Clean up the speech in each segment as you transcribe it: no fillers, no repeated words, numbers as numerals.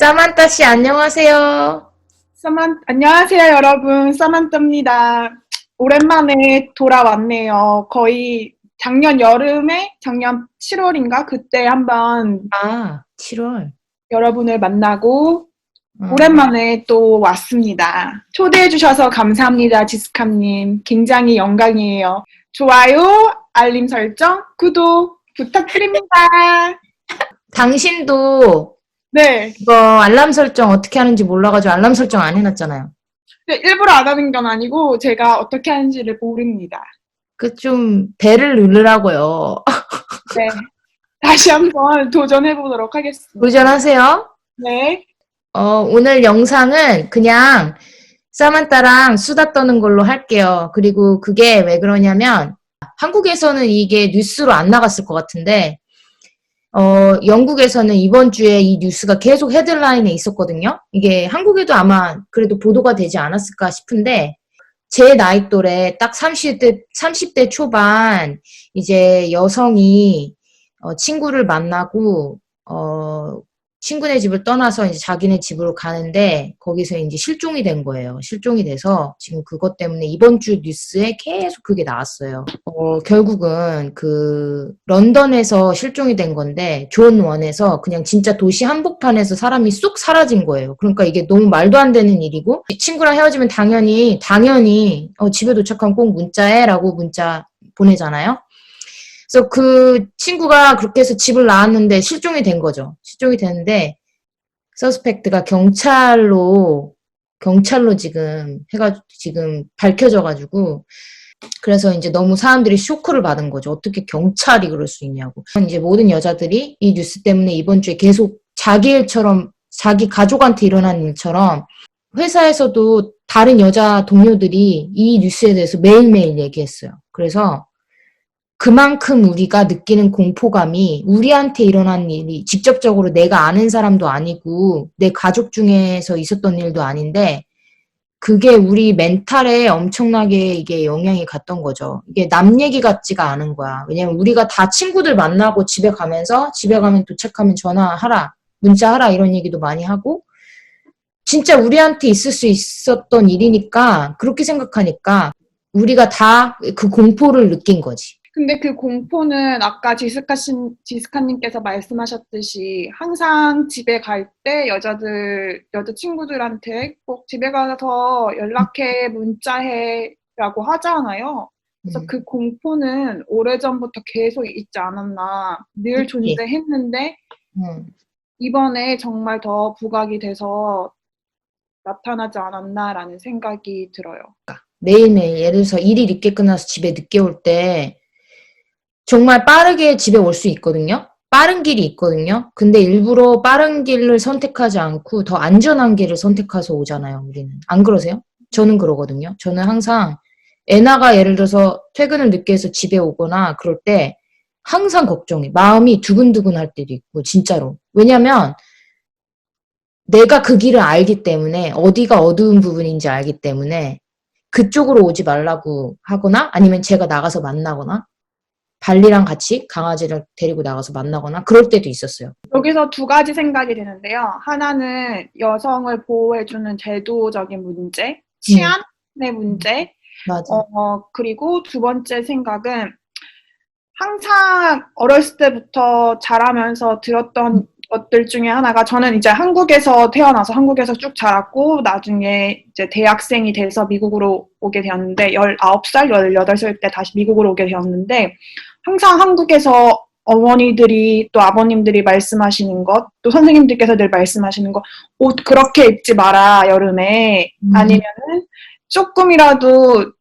사만타 씨, 안녕하세요. 안녕하세요, 여러분. 사만타입니다. 오랜만에 돌아왔네요. 거의 작년 7월인가? 그때 한번 7월. 여러분을 만나고 어, 오랜만에 또 왔습니다. 초대해주셔서 감사합니다, 지스카님. 굉장히 영광이에요. 좋아요, 알림 설정, 구독 부탁드립니다. 당신도 네. 이거 알람 설정 어떻게 하는지 몰라가지고 알람 설정 안 해놨잖아요. 일부러 안 하는 건 아니고 제가 어떻게 하는지를 모릅니다. 그 좀 배를 누르라고요. 네. 다시 한번 도전해 보도록 하겠습니다. 도전하세요. 네. 오늘 영상은 그냥 사만타랑 수다 떠는 걸로 할게요. 그리고 그게 왜 그러냐면 한국에서는 이게 뉴스로 안 나갔을 것 같은데 영국에서는 이번 주에 이 뉴스가 계속 헤드라인에 있었거든요. 이게 한국에도 아마 그래도 보도가 되지 않았을까 싶은데, 제 나이 또래 딱 30대 초반, 이제 여성이, 친구를 만나고, 친구네 집을 떠나서 이제 자기네 집으로 가는데, 거기서 이제 실종이 된 거예요. 실종이 돼서, 지금 그것 때문에 이번 주 뉴스에 계속 그게 나왔어요. 결국은 런던에서 실종이 된 건데, 존 원에서 그냥 진짜 도시 한복판에서 사람이 쏙 사라진 거예요. 그러니까 이게 너무 말도 안 되는 일이고, 이 친구랑 헤어지면 당연히, 집에 도착하면 꼭 문자해 라고 문자 보내잖아요. 그래서 그 친구가 그렇게 해서 집을 나왔는데 실종이 된 거죠. 실종이 됐는데, 서스펙트가 경찰로 지금 밝혀져가지고, 그래서 이제 너무 사람들이 쇼크를 받은 거죠. 어떻게 경찰이 그럴 수 있냐고. 이제 모든 여자들이 이 뉴스 때문에 이번 주에 계속 자기 일처럼, 자기 가족한테 일어난 일처럼 회사에서도 다른 여자 동료들이 이 뉴스에 대해서 매일매일 얘기했어요. 그래서 그만큼 우리가 느끼는 공포감이 우리한테 일어난 일이 직접적으로 내가 아는 사람도 아니고 내 가족 중에서 있었던 일도 아닌데 그게 우리 멘탈에 엄청나게 이게 영향이 갔던 거죠. 이게 남 얘기 같지가 않은 거야. 왜냐면 우리가 다 친구들 만나고 집에 가면 도착하면 전화하라, 문자하라 이런 얘기도 많이 하고 진짜 우리한테 있을 수 있었던 일이니까 그렇게 생각하니까 우리가 다 그 공포를 느낀 거지. 근데 그 공포는 아까 지스카님께서 말씀하셨듯이 항상 집에 갈 때 여자친구들한테 꼭 집에 가서 연락해, 문자해 라고 하잖아요. 그래서 음, 그 공포는 오래전부터 계속 있지 않았나. 늘 있지. 존재했는데 음. 이번에 정말 더 부각이 돼서 나타나지 않았나라는 생각이 들어요. 매일매일 예를 들어서 일이 늦게 끝나서 집에 늦게 올 때 정말 빠르게 집에 올 수 있거든요. 빠른 길이 있거든요. 근데 일부러 빠른 길을 선택하지 않고 더 안전한 길을 선택해서 오잖아요, 우리는. 안 그러세요? 저는 그러거든요. 저는 항상 애나가 예를 들어서 퇴근을 늦게 해서 집에 오거나 그럴 때 항상 걱정해. 마음이 두근두근 할 때도 있고, 진짜로. 왜냐면 내가 그 길을 알기 때문에, 어디가 어두운 부분인지 알기 때문에 그쪽으로 오지 말라고 하거나 아니면 제가 나가서 만나거나 발리랑 같이 강아지를 데리고 나가서 만나거나 그럴 때도 있었어요. 여기서 두 가지 생각이 드는데요. 하나는 여성을 보호해주는 제도적인 문제, 음, 치안의 문제, 맞아. 그리고 두 번째 생각은 항상 어렸을 때부터 자라면서 들었던 것들 중에 하나가 저는 이제 한국에서 태어나서 한국에서 쭉 자랐고 나중에 이제 대학생이 돼서 미국으로 오게 되었는데 19살, 18살 때 다시 미국으로 오게 되었는데 항상 한국에서 어머니들이 또 아버님들이 말씀하시는 것, 또 선생님들께서 늘 말씀하시는 것, 옷 그렇게 입지 마라, 여름에. 음, 아니면은 조금이라도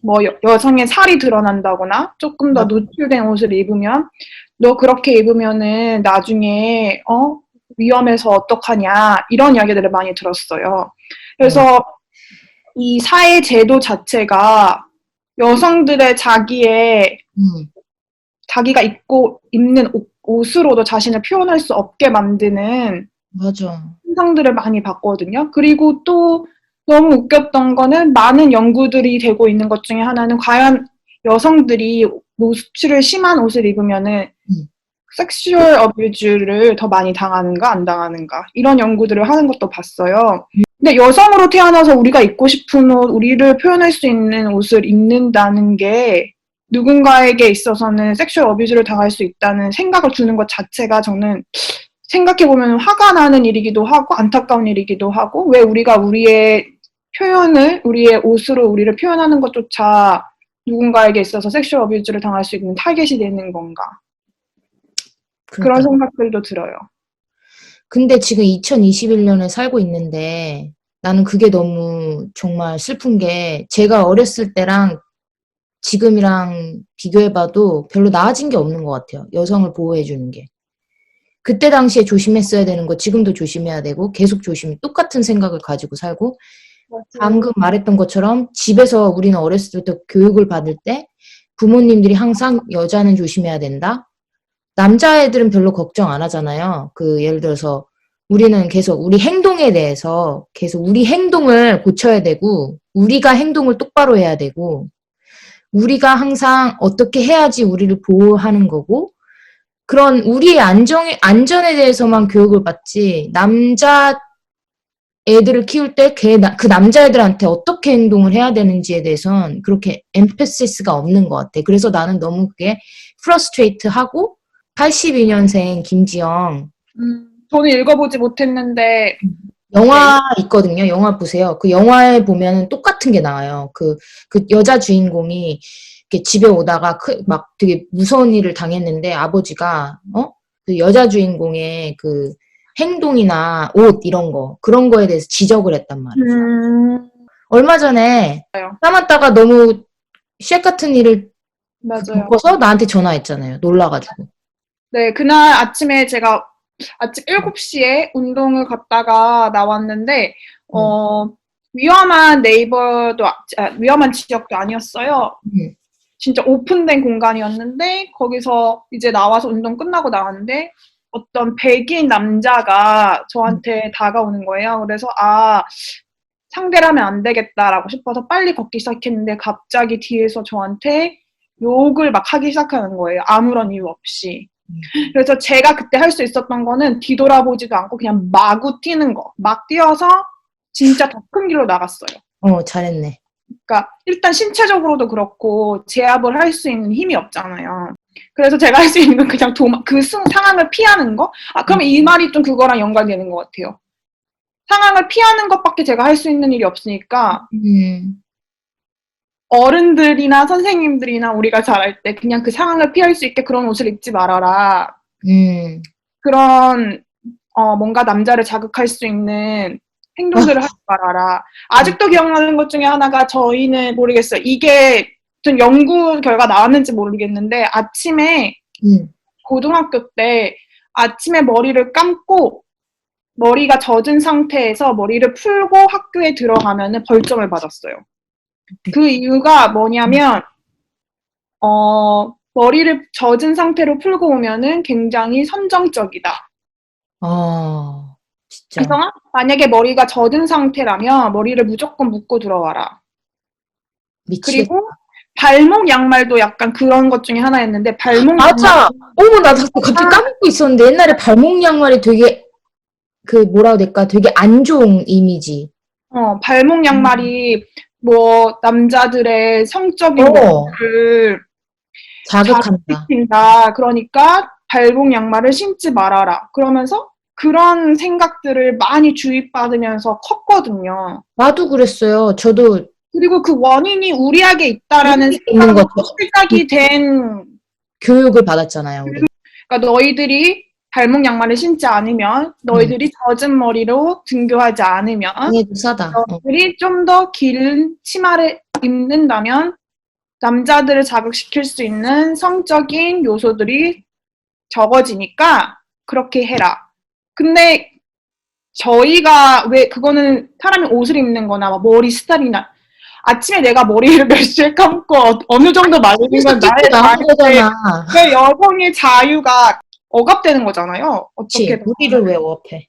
뭐 여성의 살이 드러난다거나 조금 더 맞아. 노출된 옷을 입으면 너 그렇게 입으면은 나중에 위험해서 어떡하냐 이런 이야기들을 많이 들었어요. 어, 그래서 이 사회 제도 자체가 여성들의 음, 자기가 입고 입는 옷으로도 자신을 표현할 수 없게 만드는 맞아. 현상들을 많이 봤거든요. 그리고 또 너무 웃겼던 거는 많은 연구들이 되고 있는 것 중에 하나는 과연 여성들이 노출을 심한 옷을 입으면은 음. 섹슈얼 어뷰즈를 더 많이 당하는가 안 당하는가 이런 연구들을 하는 것도 봤어요. 근데 여성으로 태어나서 우리가 입고 싶은 옷, 우리를 표현할 수 있는 옷을 입는다는 게 누군가에게 있어서는 섹슈얼 어뷰즈를 당할 수 있다는 생각을 주는 것 자체가 저는 생각해보면 화가 나는 일이기도 하고 안타까운 일이기도 하고 왜 우리가 우리의 표현을 우리의 옷으로 우리를 표현하는 것조차 누군가에게 있어서 섹슈얼 어뷰즈를 당할 수 있는 타겟이 되는 건가 그런 그러니까. 생각들도 들어요. 근데 지금 2021년에 살고 있는데 나는 그게 너무 정말 슬픈 게 제가 어렸을 때랑 지금이랑 비교해봐도 별로 나아진 게 없는 것 같아요. 여성을 보호해주는 게. 그때 당시에 조심했어야 되는 거 지금도 조심해야 되고 계속 똑같은 생각을 가지고 살고 방금 말했던 것처럼 집에서 우리는 어렸을 때부터 교육을 받을 때 부모님들이 항상 여자는 조심해야 된다. 남자애들은 별로 걱정 안 하잖아요. 예를 들어서 우리는 계속 우리 행동에 대해서 계속 우리 행동을 고쳐야 되고 우리가 행동을 똑바로 해야 되고 우리가 항상 어떻게 해야지 우리를 보호하는 거고 그런 우리의 안전에 대해서만 교육을 받지 남자 애들을 키울 때 그 남자애들한테 어떻게 행동을 해야 되는지에 대해선 그렇게 엠패시스가 없는 것 같아. 그래서 나는 너무 그게 프러스트레이트하고 82년생 김지영 저는 읽어보지 못했는데 영화 있거든요. 영화 보세요. 그 영화에 보면은 똑같은 게 나와요. 그 여자 주인공이 이렇게 집에 오다가 막 되게 무서운 일을 당했는데 아버지가 그 여자 주인공의 그 행동이나 옷 이런 거 그런 거에 대해서 지적을 했단 말이에요. 얼마 전에 참았다가 너무 쉣 같은 일을 맞아요. 겪어서 나한테 전화했잖아요. 놀라가지고. 네, 그날 아침에 제가 아침 7시에 운동을 갔다가 나왔는데 위험한 네이버도 위험한 지역도 아니었어요. 진짜 오픈된 공간이었는데 거기서 이제 나와서 운동 끝나고 나왔는데 어떤 백인 남자가 저한테 다가오는 거예요. 그래서 상대를 하면 안 되겠다라고 싶어서 빨리 걷기 시작했는데 갑자기 뒤에서 저한테 욕을 막 하기 시작하는 거예요. 아무런 이유 없이. 그래서 제가 그때 할 수 있었던 거는 뒤돌아보지도 않고 그냥 마구 뛰는 거. 막 뛰어서 진짜 더 큰 길로 나갔어요. 잘했네. 그러니까 일단 신체적으로도 그렇고 제압을 할 수 있는 힘이 없잖아요. 그래서 제가 할 수 있는 건 그냥 상황을 피하는 거? 그럼 이 말이 좀 그거랑 연관되는 것 같아요. 상황을 피하는 것밖에 제가 할 수 있는 일이 없으니까 어른들이나 선생님들이나 우리가 잘할 때 그냥 그 상황을 피할 수 있게 그런 옷을 입지 말아라. 그런 뭔가 남자를 자극할 수 있는 행동들을 하지 말아라. 아직도 기억나는 것 중에 하나가 저희는 모르겠어요. 이게 좀 연구 결과 나왔는지 모르겠는데 아침에 고등학교 때 아침에 머리를 감고 머리가 젖은 상태에서 머리를 풀고 학교에 들어가면은 벌점을 받았어요. 그 이유가 뭐냐면 머리를 젖은 상태로 풀고 오면은 굉장히 선정적이다. 진짜. 그래서 만약에 머리가 젖은 상태라면 머리를 무조건 묶고 들어와라. 미치겠다. 그리고 발목 양말도 약간 그런 것 중에 하나였는데 발목 맞아. 나도 갑자기 까먹고 있었는데 옛날에 발목 양말이 되게 뭐라고 해야 될까? 되게 안 좋은 이미지. 발목 양말이 뭐 남자들의 성적인 것을 자극시킨다. 그러니까 발목 양말을 신지 말아라. 그러면서 그런 생각들을 많이 주입받으면서 컸거든요. 나도 그랬어요. 저도. 그리고 그 원인이 우리에게 있다라는 생각으로 시작이 된 교육을 받았잖아요. 우리. 그러니까 너희들이 발목 양말을 신지 않으면 너희들이 젖은 머리로 등교하지 않으면 너희들이 좀 더 긴 치마를 입는다면 남자들을 자극시킬 수 있는 성적인 요소들이 적어지니까 그렇게 해라. 근데 저희가 왜 그거는 사람이 옷을 입는 거나 머리 스타일이나 아침에 내가 머리를 몇 시에 감고 어느 정도 말리는 건 나의 자유인데 왜 여성의 자유가 억압되는 거잖아요. 어떻게 우리를 왜 억압해?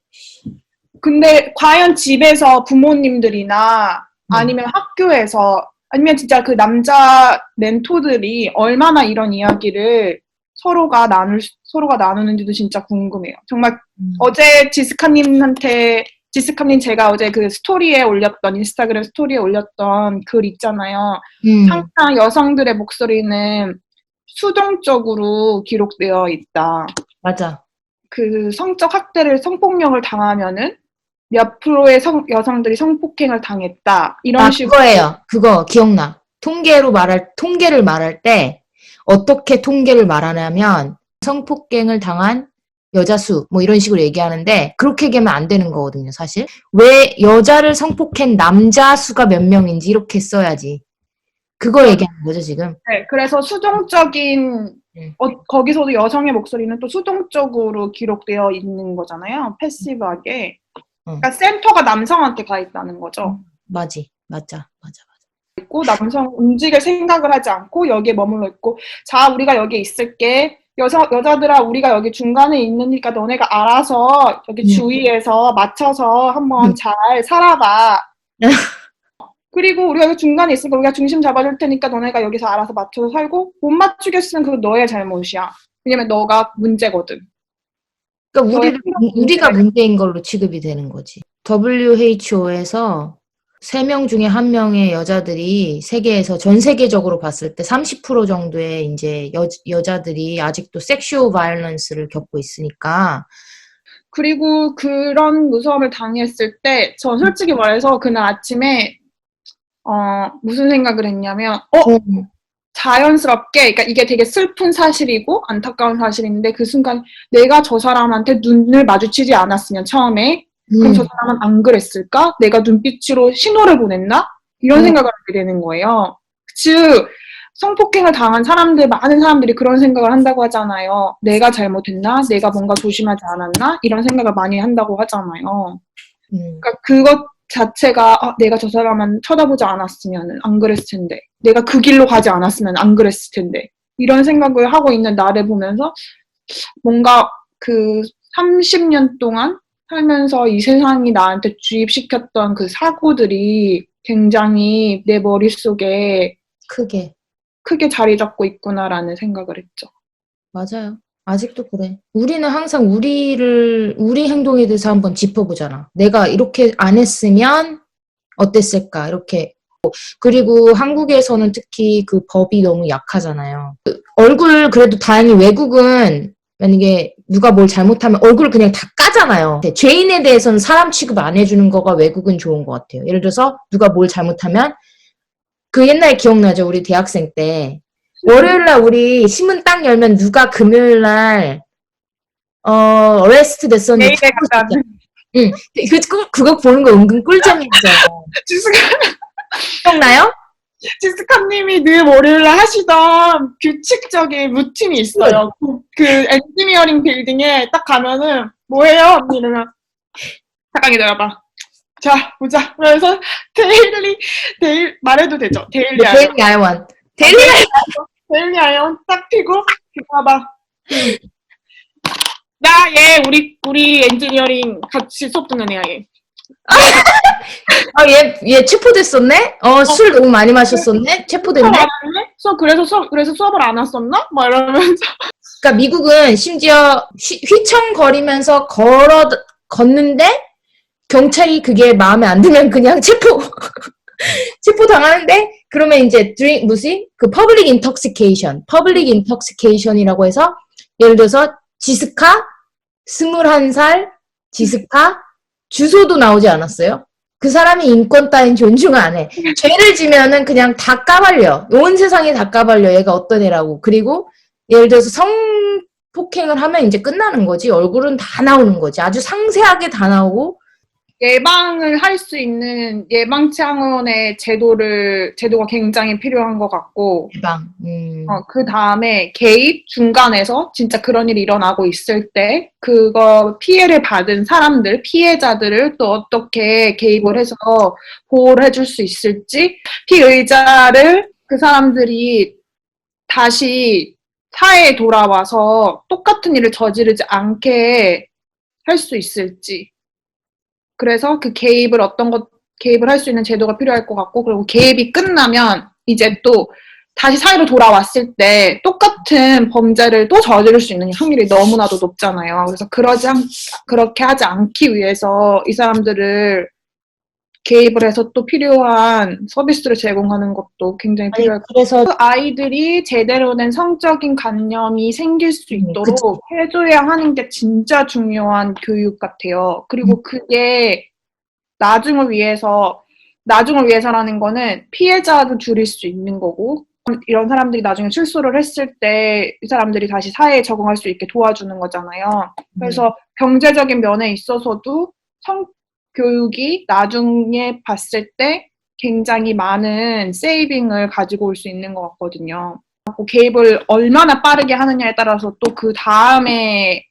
근데 과연 집에서 부모님들이나 아니면 학교에서 아니면 진짜 그 남자 멘토들이 얼마나 이런 이야기를 서로가 나누는지도 진짜 궁금해요. 정말 어제 지스카님 제가 어제 그 인스타그램 스토리에 올렸던 글 있잖아요. 항상 여성들의 목소리는 수동적으로 기록되어 있다. 맞아. 그 성폭력을 당하면은 몇 프로의 여성들이 성폭행을 당했다. 이런 식으로. 그거예요. 그거 기억나. 통계를 말할 때 어떻게 통계를 말하냐면 성폭행을 당한 여자 수, 뭐 이런 식으로 얘기하는데 그렇게 얘기하면 안 되는 거거든요, 사실. 왜 여자를 성폭행 남자 수가 몇 명인지 이렇게 써야지. 그거 얘기하는 거죠, 지금. 네, 그래서 수동적인 거기서도 여성의 목소리는 또 수동적으로 기록되어 있는 거잖아요. 패시브하게. 그러니까 센터가 남성한테 가 있다는 거죠. 맞아. 있고 남성 움직일 생각을 하지 않고 여기에 머물러 있고, 자, 우리가 여기 있을게. 여자들아, 우리가 여기 중간에 있으니까 너네가 알아서 여기 주위에서 맞춰서 한번 잘 살아봐. 그리고 우리가 여기 중간에 있으니까 우리가 중심 잡아줄 테니까 너네가 여기서 알아서 맞춰서 살고, 못 맞추겠으면 그건 너의 잘못이야. 왜냐면 너가 문제거든. 그러니까 우리가 문제인 걸로 취급이 되는 거지. WHO에서 3명 중에 1명의 여자들이 전 세계적으로 봤을 때 30% 정도의 이제 여자들이 아직도 섹슈얼 바이올런스를 겪고 있으니까. 그리고 그런 무서움을 당했을 때, 저 솔직히 말해서 그날 아침에, 무슨 생각을 했냐면, 자연스럽게, 그러니까 이게 되게 슬픈 사실이고 안타까운 사실인데, 그 순간 내가 저 사람한테 눈을 마주치지 않았으면 처음에, 그럼 저 사람은 안 그랬을까? 내가 눈빛으로 신호를 보냈나? 이런 생각을 하게 되는 거예요. 즉, 성폭행을 당한 많은 사람들이 그런 생각을 한다고 하잖아요. 내가 잘못했나? 내가 뭔가 조심하지 않았나? 이런 생각을 많이 한다고 하잖아요. 그러니까 그것 자체가 내가 저 사람은 쳐다보지 않았으면 안 그랬을 텐데, 내가 그 길로 가지 않았으면 안 그랬을 텐데, 이런 생각을 하고 있는 나를 보면서 뭔가 그 30년 동안 살면서 이 세상이 나한테 주입시켰던 그 사고들이 굉장히 내 머릿속에 크게 자리 잡고 있구나라는 생각을 했죠. 맞아요. 아직도 그래. 우리는 항상 우리 행동에 대해서 한번 짚어보잖아. 내가 이렇게 안 했으면 어땠을까? 이렇게. 그리고 한국에서는 특히 그 법이 너무 약하잖아요. 얼굴 그래도 다행히 외국은 만약에 누가 뭘 잘못하면 얼굴을 그냥 다 까잖아요. 죄인에 대해서는 사람 취급 안 해주는 거가 외국은 좋은 것 같아요. 예를 들어서 누가 뭘 잘못하면 그 옛날에 기억나죠? 우리 대학생 때. 월요일날 우리 신문 딱 열면 누가 금요일날 어레스트 됐었는지 내일에 갔다 응. 그거 보는 거 은근 꿀잼이었어요. 기억나요? 지스카님이 늘 월요일날 하시던 규칙적인 루틴이 있어요. 그 엔지니어링 빌딩에 딱 가면은 뭐해요? 이러면 잠깐 기다려봐. 자, 보자. 그래서 말해도 되죠? 데일리 아이원. 데일리 아이원 딱 피고 봐봐. 얘 우리 엔지니어링 같이 수업 듣는 애야, 얘. 얘 체포됐었네? 술 너무 많이 마셨었네? 체포됐네? 그래서 수업을 안 왔었나? 막 이러면서. 그러니까 미국은 심지어 휘청거리면서 걷는데 경찰이 그게 마음에 안 들면 그냥 체포 당하는데, 그러면 이제 퍼블릭 인톡시케이션이라고 해서, 예를 들어서 지스카 21살 지스카 주소도 나오지 않았어요? 그 사람이 인권 따윈 존중 안 해. 죄를 지면은 그냥 다 까발려. 온 세상이 다 까발려. 얘가 어떤 애라고. 그리고 예를 들어서 성폭행을 하면 이제 끝나는 거지. 얼굴은 다 나오는 거지. 아주 상세하게 다 나오고. 예방을 할 수 있는 예방 차원의 제도가 굉장히 필요한 것 같고. 그 다음에 개입 중간에서 진짜 그런 일이 일어나고 있을 때 그거 피해를 받은 사람들, 피해자들을 또 어떻게 개입을 해서 보호를 해줄 수 있을지, 피의자를 그 사람들이 다시 사회에 돌아와서 똑같은 일을 저지르지 않게 할 수 있을지. 그래서 그 개입을 할 수 있는 제도가 필요할 것 같고, 그리고 개입이 끝나면 이제 또 다시 사회로 돌아왔을 때 똑같은 범죄를 또 저지를 수 있는 확률이 너무나도 높잖아요. 그래서 그렇게 하지 않기 위해서 이 사람들을 개입을 해서 또 필요한 서비스를 제공하는 것도 굉장히 아니, 필요할 것 그래서, 같아요. 아이들이 제대로 된 성적인 관념이 생길 수 그치. 있도록 해줘야 하는 게 진짜 중요한 교육 같아요. 그리고 그게 나중을 위해서라는 거는 피해자도 줄일 수 있는 거고, 이런 사람들이 나중에 출소를 했을 때 이 사람들이 다시 사회에 적응할 수 있게 도와주는 거잖아요. 그래서 경제적인 면에 있어서도 성교육이 나중에 봤을 때 굉장히 많은 세이빙을 가지고 올 수 있는 것 같거든요. 개입을 얼마나 빠르게 하느냐에 따라서 또 그 다음에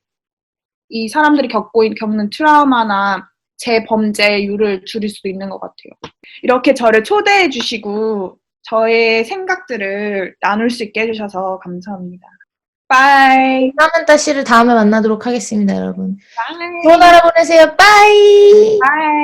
이 사람들이 겪는 트라우마나 재범죄율을 줄일 수도 있는 것 같아요. 이렇게 저를 초대해 주시고 저의 생각들을 나눌 수 있게 해주셔서 감사합니다. 빠이. 사만타 씨를 다음에 만나도록 하겠습니다, 여러분. 빠이. 좋은 하루 보내세요. 빠이! 빠이.